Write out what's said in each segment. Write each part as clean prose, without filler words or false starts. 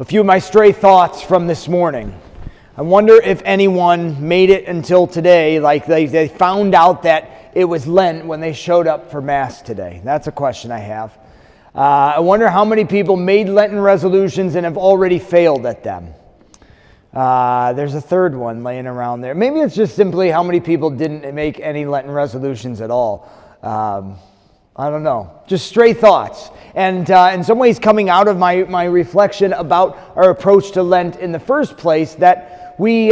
A few of my stray thoughts from this morning. I wonder if anyone made it until today, like they found out that it was Lent when they showed up for Mass today. That's a question I have. I wonder how many people made Lenten resolutions and have already failed at them. There's a third one laying around there. Maybe it's just simply how many people didn't make any Lenten resolutions at all. I don't know. Just stray thoughts. And in some ways coming out of my reflection about our approach to Lent in the first place, that we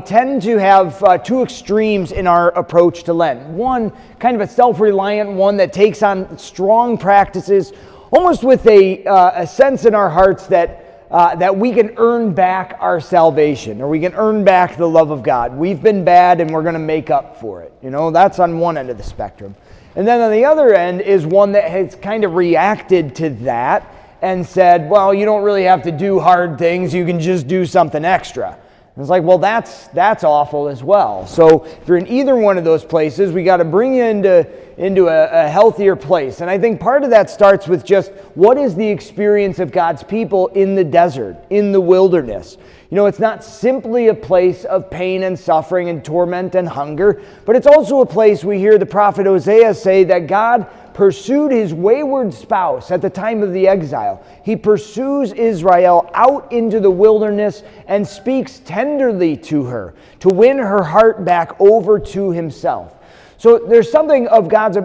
tend to have two extremes in our approach to Lent. One, kind of a self-reliant one that takes on strong practices, almost with a sense in our hearts that we can earn back our salvation, or we can earn back the love of God. We've been bad and we're going to make up for it. You know, that's on one end of the spectrum. And then on the other end is one that has kind of reacted to that and said, well, you don't really have to do hard things, you can just do something extra. And it's like, well, that's awful as well. So if you're in either one of those places, we got to bring you into a healthier place. And I think part of that starts with just what is the experience of God's people in the desert, in the wilderness. You know, it's not simply a place of pain and suffering and torment and hunger, but it's also a place we hear the prophet Hosea say that God pursued his wayward spouse at the time of the exile. He pursues Israel out into the wilderness and speaks tenderly to her to win her heart back over to himself. So there's something of God's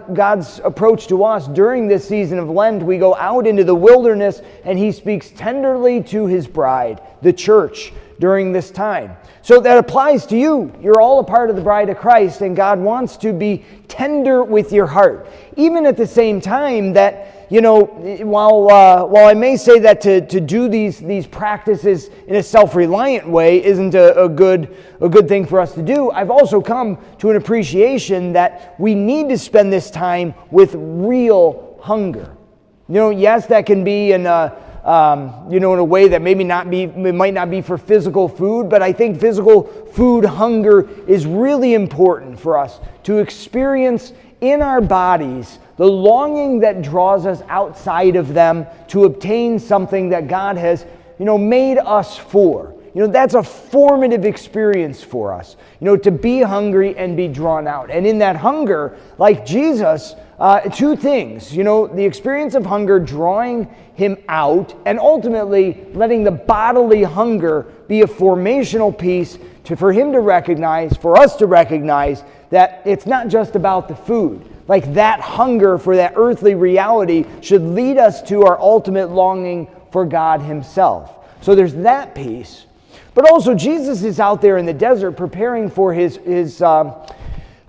approach to us during this season of Lent. We go out into the wilderness and he speaks tenderly to his bride, the church, during this time. So that applies to you. You're all a part of the bride of Christ, and God wants to be tender with your heart. Even at the same time that, you know, while I may say that to do these practices in a self-reliant way isn't a good thing for us to do, I've also come to an appreciation that we need to spend this time with real hunger. You know, yes, that can be in a way that might not be for physical food, but I think physical food hunger is really important for us to experience in our bodies the longing that draws us outside of them to obtain something that God has, made us for. That's a formative experience for us, to be hungry and be drawn out. And in that hunger, like Jesus, two things, the experience of hunger drawing him out, and ultimately letting the bodily hunger be a formational piece for him to recognize, for us to recognize that it's not just about the food. Like that hunger for that earthly reality should lead us to our ultimate longing for God himself. So there's that piece. But also Jesus is out there in the desert preparing for his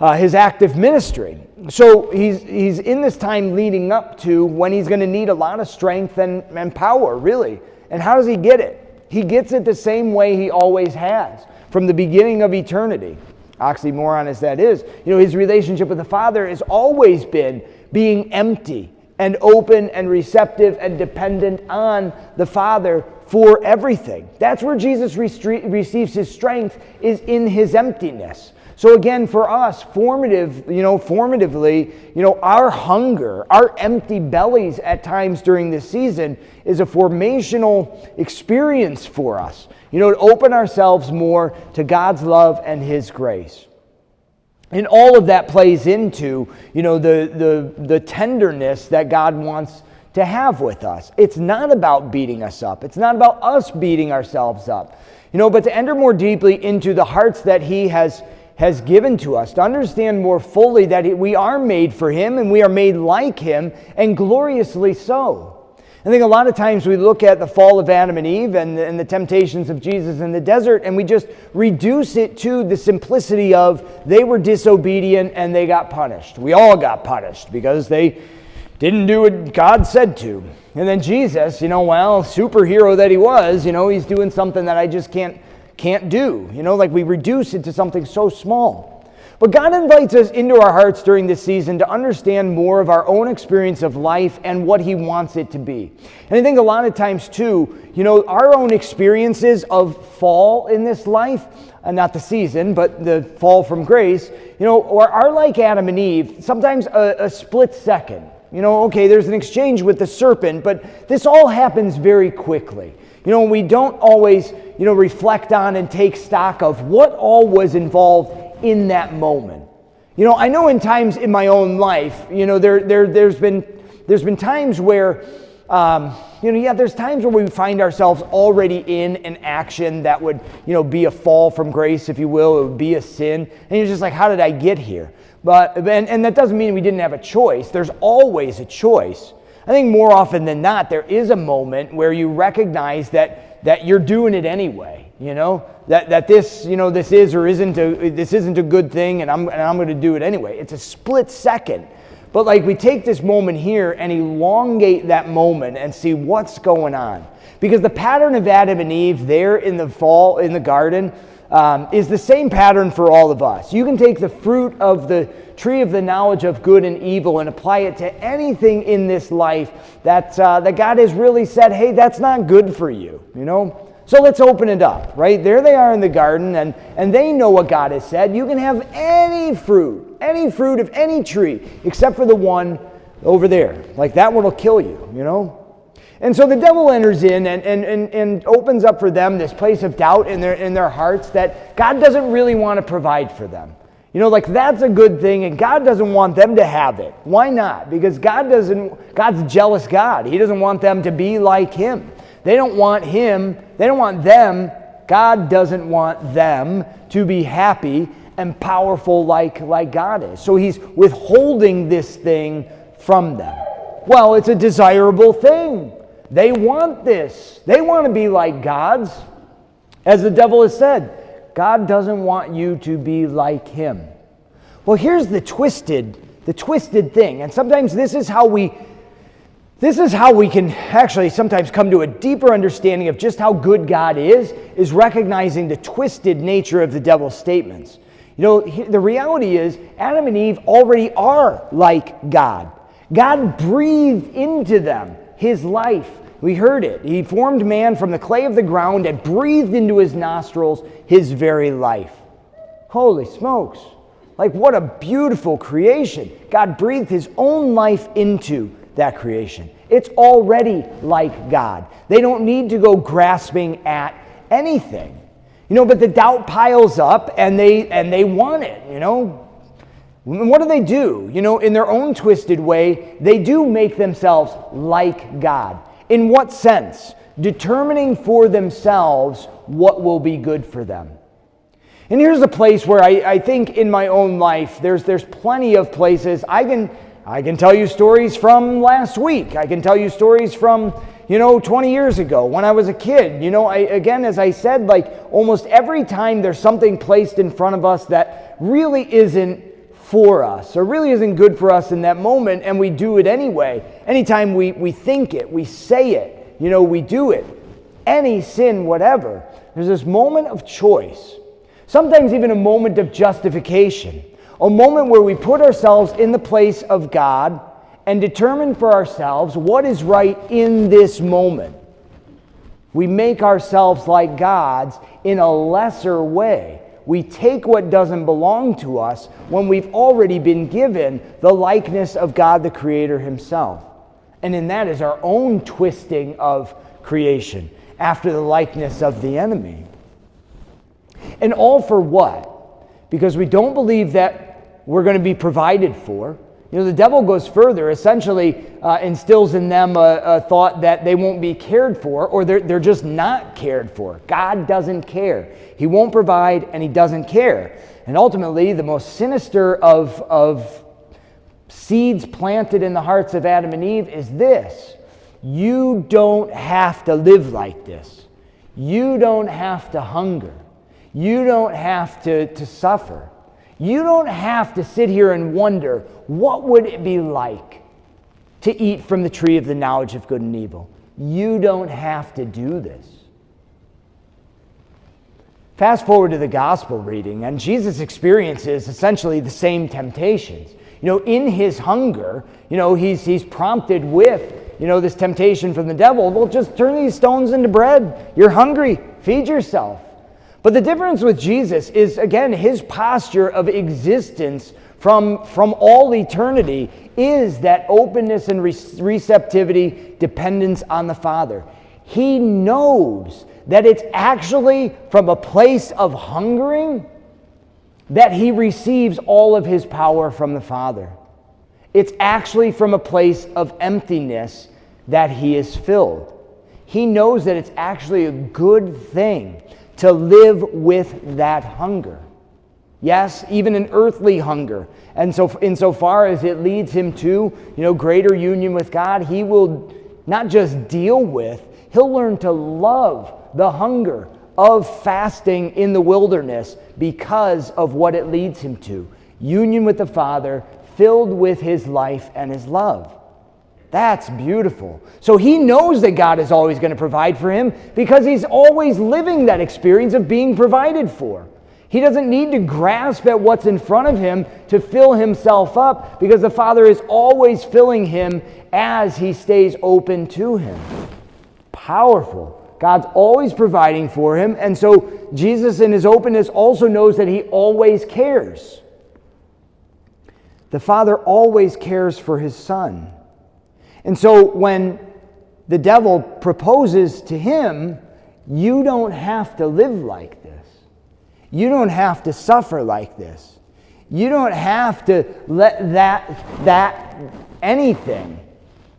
active ministry. So he's in this time leading up to when he's going to need a lot of strength and power, really. And how does he get it? He gets it the same way he always has, from the beginning of eternity. Oxymoron as that is, his relationship with the Father has always been being empty and open and receptive and dependent on the Father for everything. That's where Jesus receives his strength, is in his emptiness. So again, for us, formatively, our hunger, our empty bellies at times during this season is a formational experience for us, to open ourselves more to God's love and his grace. And all of that plays into, the tenderness that God wants to have with us. It's not about beating us up. It's not about us beating ourselves up, but to enter more deeply into the hearts that he has given to us, to understand more fully that we are made for him and we are made like him, and gloriously so. I think a lot of times we look at the fall of Adam and Eve and the temptations of Jesus in the desert, and we just reduce it to the simplicity of they were disobedient and they got punished. We all got punished because they didn't do what God said to. And then Jesus, superhero that he was, he's doing something that I just can't do. Like we reduce it to something so small. But God invites us into our hearts during this season to understand more of our own experience of life and what he wants it to be. And I think a lot of times too, our own experiences of fall in this life, not the season, but the fall from grace, are like Adam and Eve, sometimes a split second. Okay, there's an exchange with the serpent, but this all happens very quickly. We don't always, reflect on and take stock of what all was involved in that moment. I know in times in my own life, there's been times where, there's times where we find ourselves already in an action that would, be a fall from grace, if you will. It would be a sin. And you're just like, how did I get here? And that doesn't mean we didn't have a choice. There's always a choice. I think more often than not, there is a moment where you recognize that you're doing it anyway. That this, this is or isn't a good thing, and I'm going to do it anyway. It's a split second. But we take this moment here and elongate that moment and see what's going on. Because the pattern of Adam and Eve there in the garden, is the same pattern for all of us. You can take the fruit of the tree of the knowledge of good and evil and apply it to anything in this life that God has really said, hey, that's not good for you, So let's open it up, right? There they are in the garden, and they know what God has said. You can have any fruit of any tree, except for the one over there. That one will kill you, And so the devil enters in and opens up for them this place of doubt in their hearts that God doesn't really want to provide for them. That's a good thing, and God doesn't want them to have it. Why not? Because God's a jealous God. He doesn't want them to be like Him. They don't want Him. They don't want them. God doesn't want them to be happy and powerful like God is. So He's withholding this thing from them. Well, it's a desirable thing. They want this. They want to be like God's. As the devil has said, God doesn't want you to be like Him. Well, here's the twisted thing. And sometimes this is how we can actually sometimes come to a deeper understanding of just how good God is recognizing the twisted nature of the devil's statements. The reality is Adam and Eve already are like God. God breathed into them His life. We heard it. He formed man from the clay of the ground and breathed into his nostrils His very life. Holy smokes. What a beautiful creation. God breathed His own life into that creation. It's already like God. They don't need to go grasping at anything. But the doubt piles up and they want it, What do? In their own twisted way, they do make themselves like God. In what sense? Determining for themselves what will be good for them. And here's a place where I think in my own life, there's plenty of places. I can tell you stories from last week. I can tell you stories from 20 years ago when I was a kid. As I said, almost every time there's something placed in front of us that really isn't for us or really isn't good for us in that moment, and we do it anyway. Anytime we think it, we say it, we do it. Any sin, whatever. There's this moment of choice. Sometimes even a moment of justification. A moment where we put ourselves in the place of God and determine for ourselves what is right in this moment. We make ourselves like God's in a lesser way. We take what doesn't belong to us when we've already been given the likeness of God the Creator Himself. And in that is our own twisting of creation after the likeness of the enemy. And all for what? Because we don't believe that we're going to be provided for. The devil goes further, essentially instills in them a thought that they won't be cared for, or they're just not cared for. God doesn't care. He won't provide, and He doesn't care. And ultimately, the most sinister of seeds planted in the hearts of Adam and Eve is this. You don't have to live like this. You don't have to hunger. You don't have to suffer. You don't have to sit here and wonder, what would it be like to eat from the tree of the knowledge of good and evil? You don't have to do this. Fast forward to the gospel reading, and Jesus experiences essentially the same temptations. In His hunger, he's prompted with, this temptation from the devil. Well, just turn these stones into bread. You're hungry. Feed yourself. But the difference with Jesus is, again, His posture of existence from all eternity is that openness and receptivity, dependence on the Father. He knows that it's actually from a place of hungering that he receives all of his power from the Father. It's actually from a place of emptiness that he is filled. He knows that it's actually a good thing to live with that hunger. Yes, even an earthly hunger. And so insofar as it leads him to, greater union with God, he will not just deal with, he'll learn to love the hunger of fasting in the wilderness because of what it leads him to. Union with the Father, filled with his life and his love. That's beautiful. So he knows that God is always going to provide for him because he's always living that experience of being provided for. He doesn't need to grasp at what's in front of him to fill himself up because the Father is always filling him as he stays open to him. Powerful. God's always providing for him, and so Jesus in his openness also knows that he always cares. The Father always cares for his Son. And so when the devil proposes to him, you don't have to live like this. You don't have to suffer like this. You don't have to let that anything,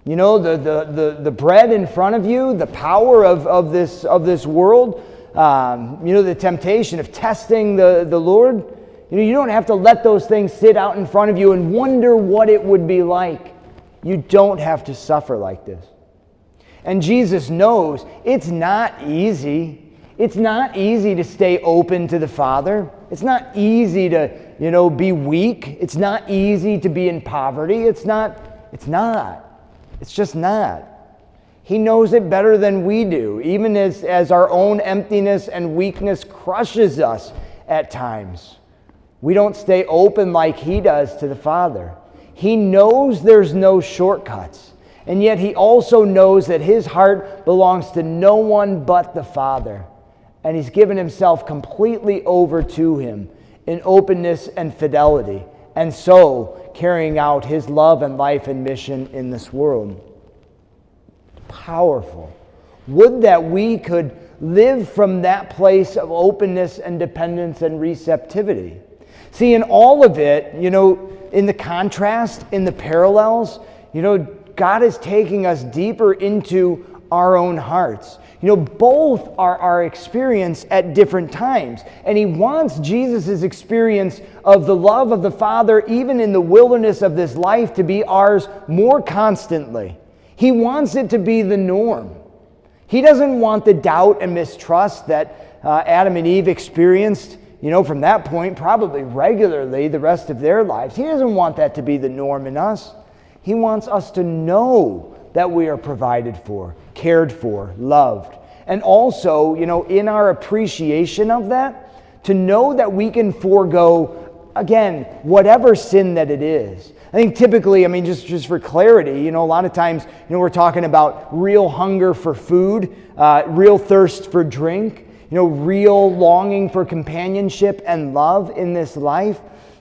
the bread in front of you, the power of this world, the temptation of testing the Lord. You don't have to let those things sit out in front of you and wonder what it would be like. You don't have to suffer like this. And Jesus knows it's not easy. It's not easy to stay open to the Father. It's not easy to, be weak. It's not easy to be in poverty. It's not. It's just not. He knows it better than we do, even as our own emptiness and weakness crushes us at times. We don't stay open like he does to the Father. He knows there's no shortcuts, and yet he also knows that his heart belongs to no one but the Father, and he's given himself completely over to him in openness and fidelity, and so carrying out his love and life and mission in this world. Powerful. Would that we could live from that place of openness and dependence and receptivity. See, in all of it, in the contrast, in the parallels, God is taking us deeper into our own hearts. Both are our experience at different times. And he wants Jesus' experience of the love of the Father, even in the wilderness of this life, to be ours more constantly. He wants it to be the norm. He doesn't want the doubt and mistrust that Adam and Eve experienced, from that point, probably regularly the rest of their lives. He doesn't want that to be the norm in us. He wants us to know that we are provided for, cared for, loved. And also, in our appreciation of that, to know that we can forego, again, whatever sin that it is. I think typically, just for clarity, a lot of times, we're talking about real hunger for food, real thirst for drink, real longing for companionship and love in this life.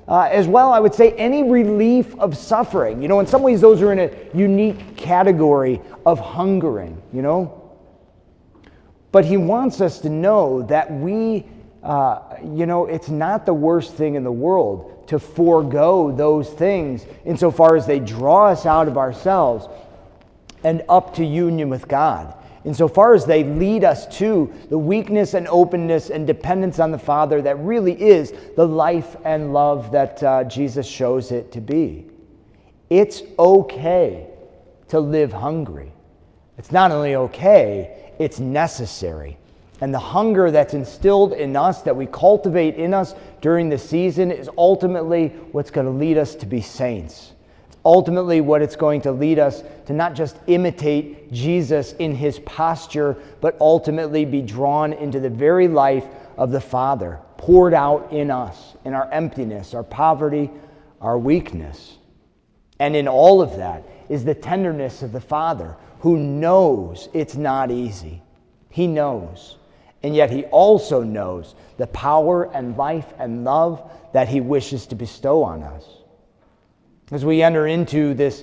As well, I would say any relief of suffering. In some ways those are in a unique category of hungering, But he wants us to know that we, it's not the worst thing in the world to forego those things insofar as they draw us out of ourselves and up to union with God. Insofar as they lead us to the weakness and openness and dependence on the Father that really is the life and love that Jesus shows it to be. It's okay to live hungry. It's not only okay, it's necessary. And the hunger that's instilled in us, that we cultivate in us during the season, is ultimately what's going to lead us to be saints. Ultimately, what it's going to lead us to not just imitate Jesus in his posture, but ultimately be drawn into the very life of the Father, poured out in us, in our emptiness, our poverty, our weakness. And in all of that is the tenderness of the Father, who knows it's not easy. He knows. And yet he also knows the power and life and love that he wishes to bestow on us. As we enter into this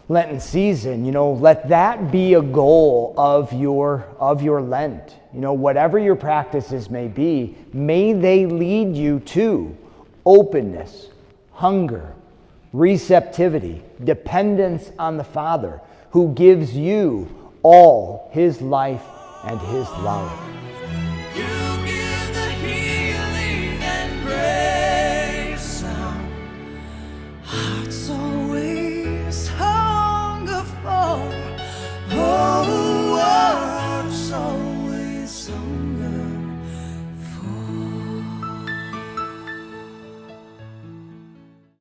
Lenten season, let that be a goal of your Lent. Whatever your practices may be, may they lead you to openness, hunger, receptivity, dependence on the Father, who gives you all his life and his love.